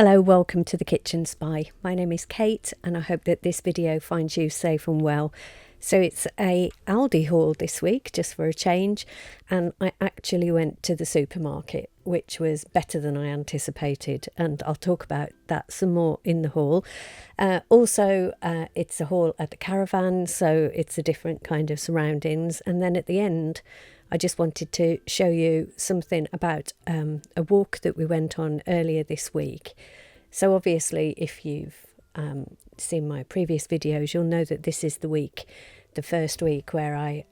Hello, welcome to the Kitchen Spy. My name is Kate and I hope that this video finds you safe and well. So it's a Aldi haul this week, just for a change, and I actually went to the supermarket, which was better than I anticipated, and I'll talk about that some more in the haul. Also, it's a haul at the caravan, so it's a different kind of surroundings, and then at the end I just wanted to show you something about a walk that we went on earlier this week. So obviously, if you've seen my previous videos, you'll know that this is the first week where I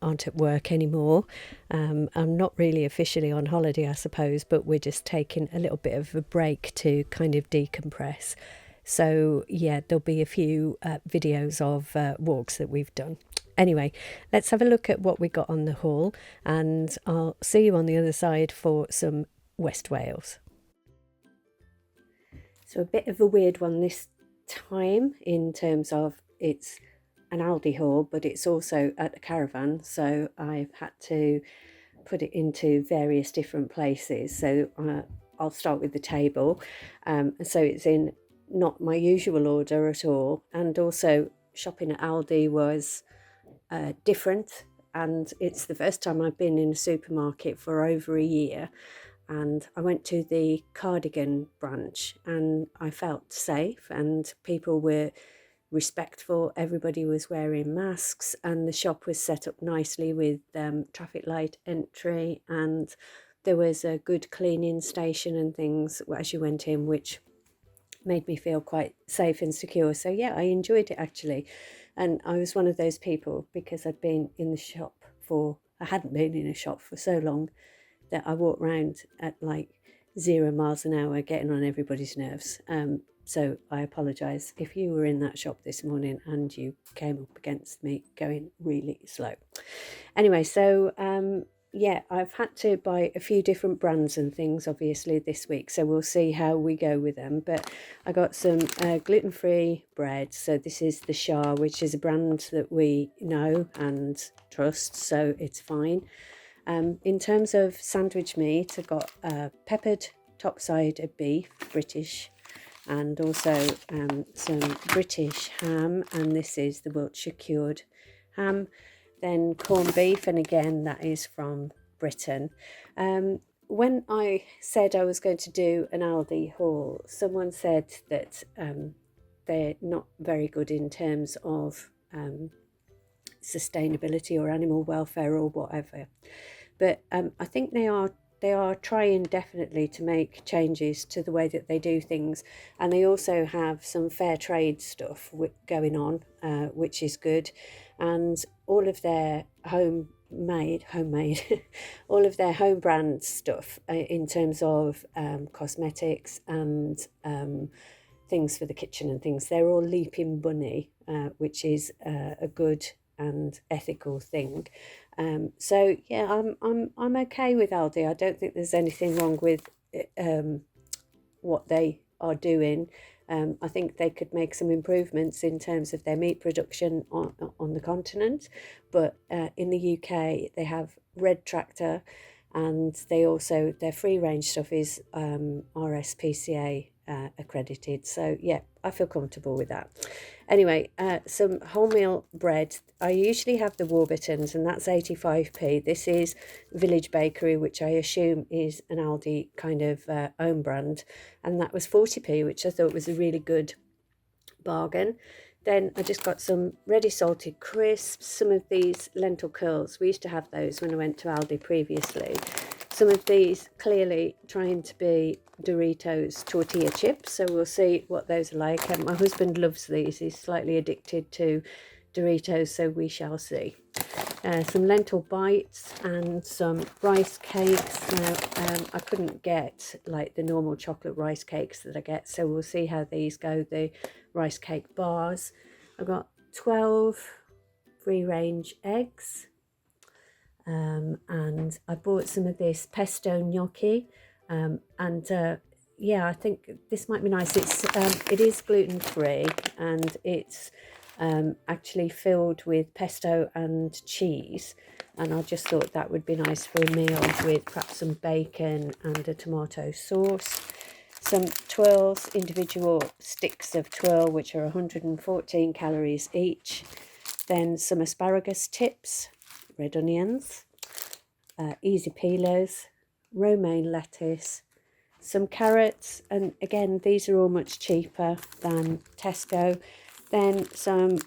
aren't at work anymore. I'm not really officially on holiday, I suppose, but we're just taking a little bit of a break to kind of decompress. So yeah, there'll be a few videos of walks that we've done. Anyway, let's have a look at what we got on the haul, and I'll see you on the other side for some West Wales. So a bit of a weird one this time in terms of it's an Aldi haul, but it's also at the caravan, so I've had to put it into various different places. So I'll start with the table. So it's in not my usual order at all, and also shopping at Aldi was different, and it's the first time I've been in a supermarket for over a year. And I went to the cardigan branch and I felt safe, and people were respectful. Everybody was wearing masks, and the shop was set up nicely with traffic light entry, and there was a good cleaning station and things as you went in, which made me feel quite safe and secure. So yeah, I enjoyed it actually. And I was one of those people, because I hadn't been in a shop for so long, that I walked around at like 0 miles an hour, getting on everybody's nerves. So I apologise if you were in that shop this morning and you came up against me going really slow. Anyway, so yeah, I've had to buy a few different brands and things obviously this week, so we'll see how we go with them. But I got some gluten-free bread. So this is the Shah, which is a brand that we know and trust, so it's fine. In terms of sandwich meat, I got peppered topside of beef, British, and also some British ham, and this is the Wiltshire cured ham. Then corned beef, and again that is from Britain. When I said I was going to do an Aldi haul, someone said that they're not very good in terms of sustainability or animal welfare or whatever, but I think they are trying definitely to make changes to the way that they do things, and they also have some fair trade stuff going on, which is good. And all of their homemade all of their home brand stuff in terms of cosmetics and things for the kitchen and things, they're all Leaping Bunny, which is a good and ethical thing. So yeah, I'm okay with Aldi. I don't think there's anything wrong with what they are doing. I think they could make some improvements in terms of their meat production on the continent, but in the UK they have Red Tractor, and their free range stuff is RSPCA accredited. So yeah, I feel comfortable with that. Anyway, some wholemeal bread. I usually have the Warburtons, and that's 85p. This is Village Bakery, which I assume is an Aldi kind of own brand, and that was 40p, which I thought was a really good bargain. Then I just got some ready salted crisps, some of these lentil curls. We used to have those when I went to Aldi previously. Some of these clearly trying to be Doritos tortilla chips, so we'll see what those are like. My husband loves these. He's slightly addicted to Doritos, so we shall see. Some lentil bites and some rice cakes. Now I couldn't get like the normal chocolate rice cakes that I get, so we'll see how these go. The rice cake bars. I got 12 free range eggs. And I bought some of this pesto gnocchi, and yeah, I think this might be nice. It is gluten free, and it's actually filled with pesto and cheese, and I just thought that would be nice for a meal with perhaps some bacon and a tomato sauce. some twirls, individual sticks of twirl, which are 114 calories each. Then some asparagus tips, red onions, easy peelers, romaine lettuce, some carrots, and again these are all much cheaper than Tesco. Then some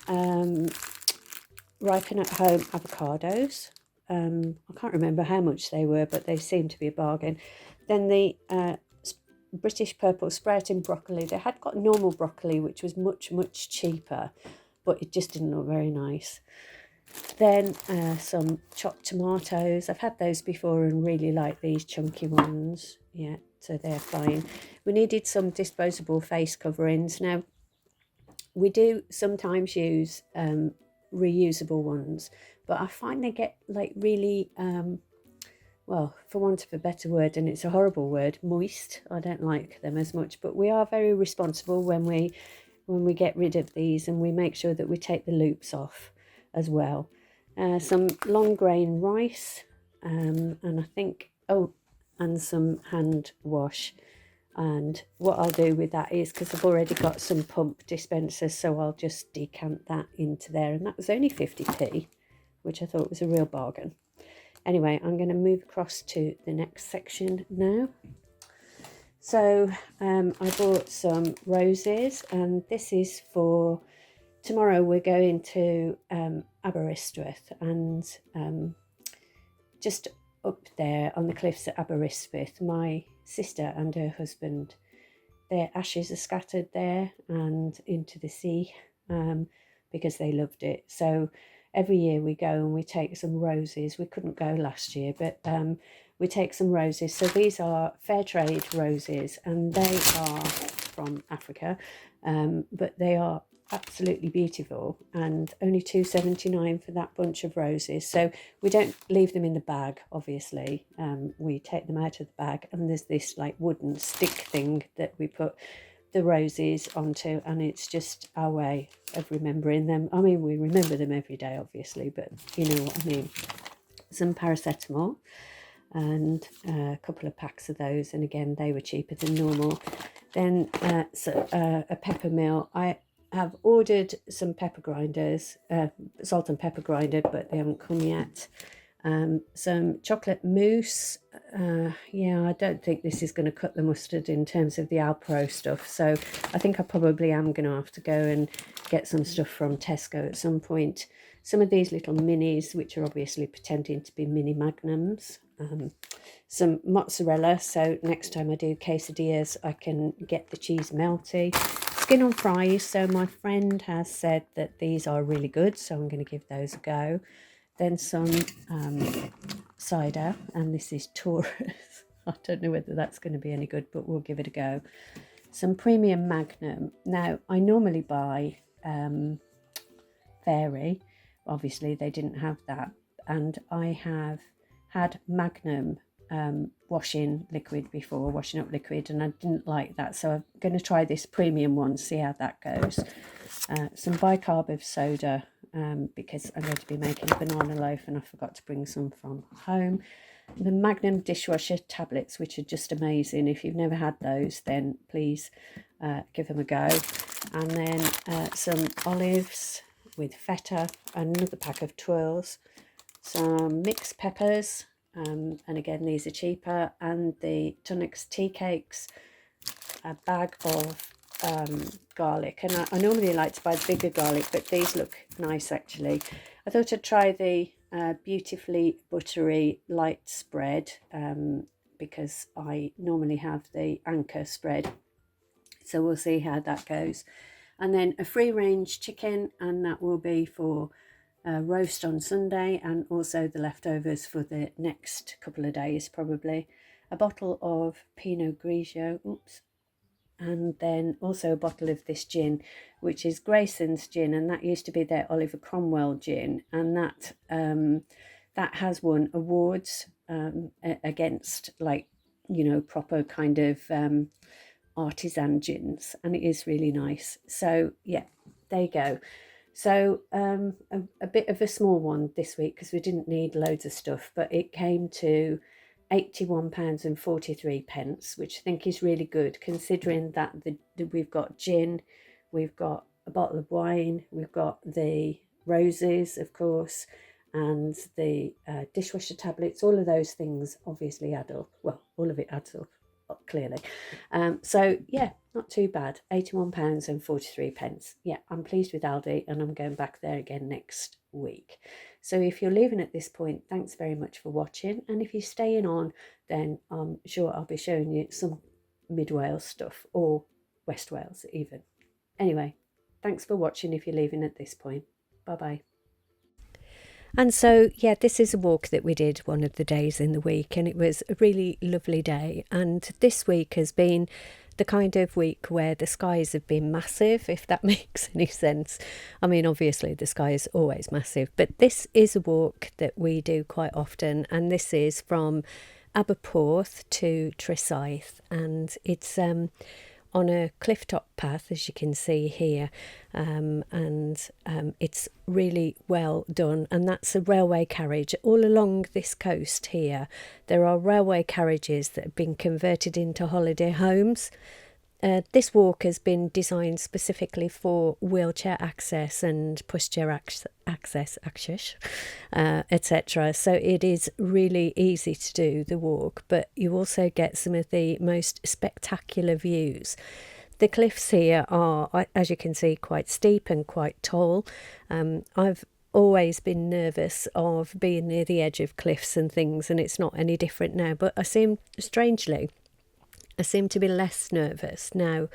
ripen at home avocados. I can't remember how much they were, but they seem to be a bargain. Then the British purple sprouting broccoli. They had got normal broccoli, which was much cheaper, but it just didn't look very nice. Then some chopped tomatoes. I've had those before and really like these chunky ones. Yeah, so they're fine. We needed some disposable face coverings. Now, we do sometimes use reusable ones, but I find they get like really well, for want of a better word, and it's a horrible word, moist. I don't like them as much, but we are very responsible when we get rid of these, and we make sure that we take the loops off as well. Some long grain rice, and I think, and some hand wash. And what I'll do with that is, because I've already got some pump dispensers, so I'll just decant that into there. And that was only 50p, which I thought was a real bargain. Anyway, I'm going to move across to the next section now. So I bought some roses, and this is for tomorrow. We're going to Aberystwyth, and just up there on the cliffs at Aberystwyth, my sister and her husband, their ashes are scattered there and into the sea because they loved it. So every year we go and we take some roses. We couldn't go last year, but we take some roses. So these are fair trade roses, and they are from Africa, but they are absolutely beautiful, and only £2.79 for that bunch of roses. So we don't leave them in the bag, obviously. We take them out of the bag, and there's this like wooden stick thing that we put the roses onto, and it's just our way of remembering them. I mean, we remember them every day, obviously, but you know what I mean. Some paracetamol and a couple of packs of those, and again they were cheaper than normal. Then a pepper mill. I have ordered some pepper grinders, salt and pepper grinder, but they haven't come yet. Some chocolate mousse. Yeah, I don't think this is going to cut the mustard in terms of the Alpro stuff, so I think I probably am going to have to go and get some stuff from Tesco at some point. Some of these little minis, which are obviously pretending to be mini magnums. Some mozzarella, so next time I do quesadillas I can get the cheese melty. Skin on fries, so my friend has said that these are really good, so I'm going to give those a go. Then some cider, and this is Taurus. I don't know whether that's going to be any good, but we'll give it a go. Some premium Magnum. Now, I normally buy Fairy. Obviously, they didn't have that, and I have had Magnum washing up liquid, and I didn't like that, so I'm going to try this premium one, see how that goes. Some bicarb of soda, because I'm going to be making a banana loaf and I forgot to bring some from home. The Magnum dishwasher tablets, which are just amazing. If you've never had those, then please give them a go. And then some olives with feta, another pack of twirls, some mixed peppers, and again these are cheaper, and the Tunnocks tea cakes, a bag of garlic, and I normally like to buy the bigger garlic, but these look nice actually. I thought I'd try the beautifully buttery light spread, because I normally have the Anchor spread, so we'll see how that goes. And then a free range chicken, and that will be for roast on Sunday, and also the leftovers for the next couple of days probably. A bottle of Pinot Grigio, and then also a bottle of this gin, which is Grayson's gin, and that used to be their Oliver Cromwell gin, and that has won awards against, like, you know, proper kind of artisan gins, and it is really nice. So yeah, there you go. So a bit of a small one this week because we didn't need loads of stuff, but it came to £81.43, which I think is really good, considering that we've got gin, we've got a bottle of wine, we've got the roses, of course, and the dishwasher tablets. All of those things obviously add up. Well, all of it adds up, clearly. So yeah, not too bad. £81.43. Yeah, I'm pleased with Aldi, and I'm going back there again next week. So if you're leaving at this point, thanks very much for watching. And if you're staying on, then I'm sure I'll be showing you some Mid Wales stuff, or West Wales even. Anyway, thanks for watching if you're leaving at this point. Bye bye. And so, yeah, this is a walk that we did one of the days in the week, and it was a really lovely day. And this week has been the kind of week where the skies have been massive, if that makes any sense. I mean, obviously the sky is always massive, but this is a walk that we do quite often, and this is from Aberporth to Tresaith, and it's on a clifftop path, as you can see here, and it's really well done. And that's a railway carriage all along this coast here. There are railway carriages that have been converted into holiday homes. This walk has been designed specifically for wheelchair access and pushchair access, etc. So it is really easy to do the walk, but you also get some of the most spectacular views. The cliffs here are, as you can see, quite steep and quite tall. I've always been nervous of being near the edge of cliffs and things, and it's not any different now, but I seem to be less nervous now.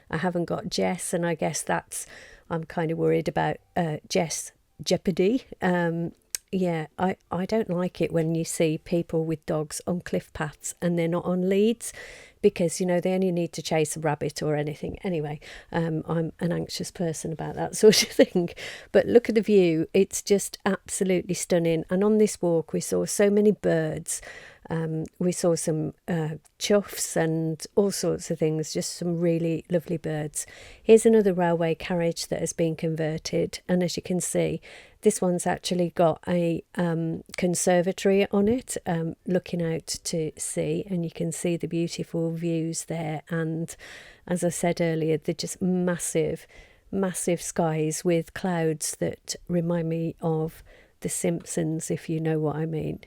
I haven't got Jess, and I guess I'm kind of worried about Jess jeopardy. Yeah, I don't like it when you see people with dogs on cliff paths and they're not on leads, because, you know, they only need to chase a rabbit or anything. Anyway, I'm an anxious person about that sort of thing. But look at the view. It's just absolutely stunning. And on this walk, we saw so many birds. We saw some choughs and all sorts of things, just some really lovely birds. Here's another railway carriage that has been converted, and as you can see, this one's actually got a conservatory on it, looking out to sea, and you can see the beautiful views there. And as I said earlier, they're just massive skies with clouds that remind me of The Simpsons, if you know what I mean.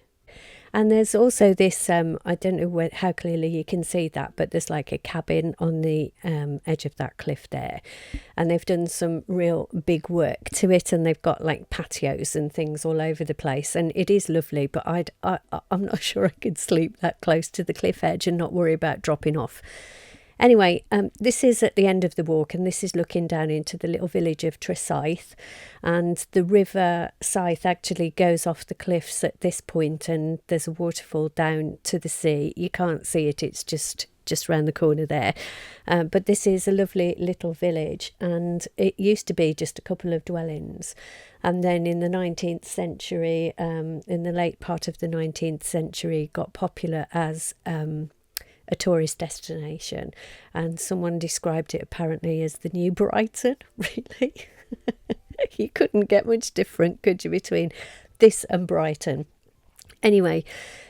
And there's also this, I don't know how clearly you can see that, but there's like a cabin on the edge of that cliff there. And they've done some real big work to it, and they've got like patios and things all over the place. And it is lovely, but I'm not sure I could sleep that close to the cliff edge and not worry about dropping off. Anyway, this is at the end of the walk, and this is looking down into the little village of Tresaith, and the river Scythe actually goes off the cliffs at this point, and there's a waterfall down to the sea. You can't see it, it's just round the corner there, but this is a lovely little village, and it used to be just a couple of dwellings, and then in the 19th century, in the late part of the 19th century, got popular as a tourist destination, and someone described it apparently as the new Brighton. Really? You couldn't get much different, could you, between this and Brighton? Anyway,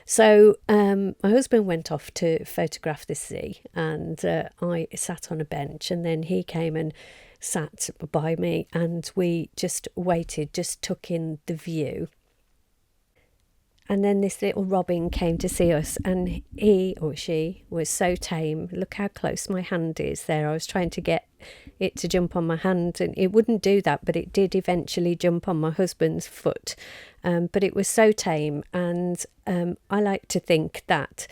so my husband went off to photograph the sea, and I sat on a bench, and then he came and sat by me, and we just waited, just took in the view. And then this little robin came to see us, and he or she was so tame. Look how close my hand is there. I was trying to get it to jump on my hand, and it wouldn't do that, but it did eventually jump on my husband's foot. But it was so tame, and I like to think that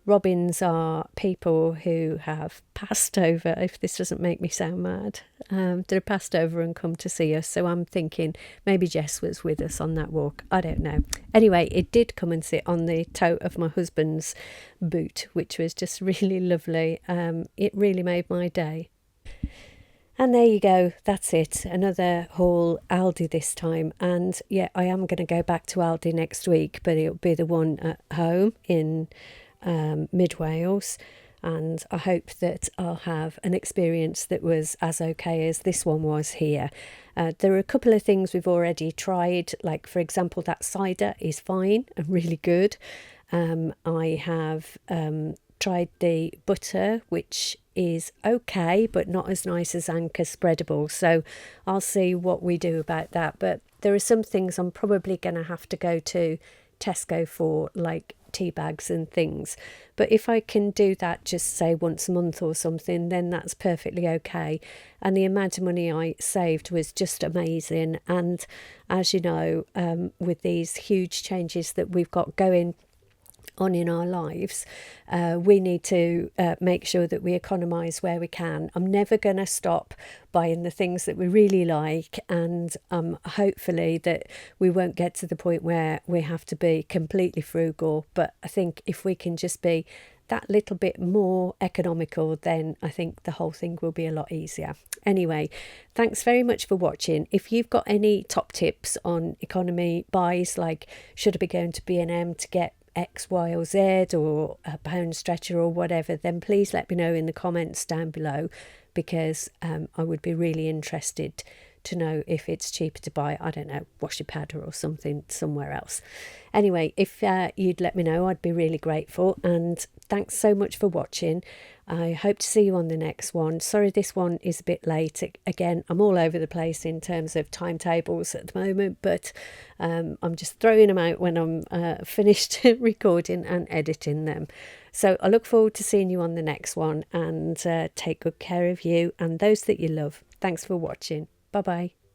robins are people who have passed over, if this doesn't make me sound mad, they're passed over and come to see us. So I'm thinking maybe Jess was with us on that walk. I don't know. Anyway, it did come and sit on the toe of my husband's boot, which was just really lovely. It really made my day. And there you go, that's it. Another haul, Aldi this time. And yeah, I am going to go back to Aldi next week, but it'll be the one at home in Mid Wales, and I hope that I'll have an experience that was as okay as this one was here. There are a couple of things we've already tried, like for example that cider is fine and really good, I have tried the butter, which is okay, but not as nice as Anchor Spreadable. So I'll see what we do about that. But there are some things I'm probably going to have to go to Tesco for, like tea bags and things. But if I can do that just say once a month or something, then that's perfectly okay. And the amount of money I saved was just amazing. And as you know, with these huge changes that we've got going on in our lives, we need to make sure that we economise where we can. I'm never going to stop buying the things that we really like, and hopefully that we won't get to the point where we have to be completely frugal. But I think if we can just be that little bit more economical, then I think the whole thing will be a lot easier. Anyway, thanks very much for watching. If you've got any top tips on economy buys, like should I be going to B&M to get X, Y or Z, or a pound stretcher or whatever, then please let me know in the comments down below, because I would be really interested to know if it's cheaper to buy, I don't know, washi powder or something somewhere else. Anyway, if you'd let me know, I'd be really grateful. And thanks so much for watching. I hope to see you on the next one. Sorry this one is a bit late. Again, I'm all over the place in terms of timetables at the moment, but I'm just throwing them out when I'm finished recording and editing them. So I look forward to seeing you on the next one, and take good care of you and those that you love. Thanks for watching. Bye bye.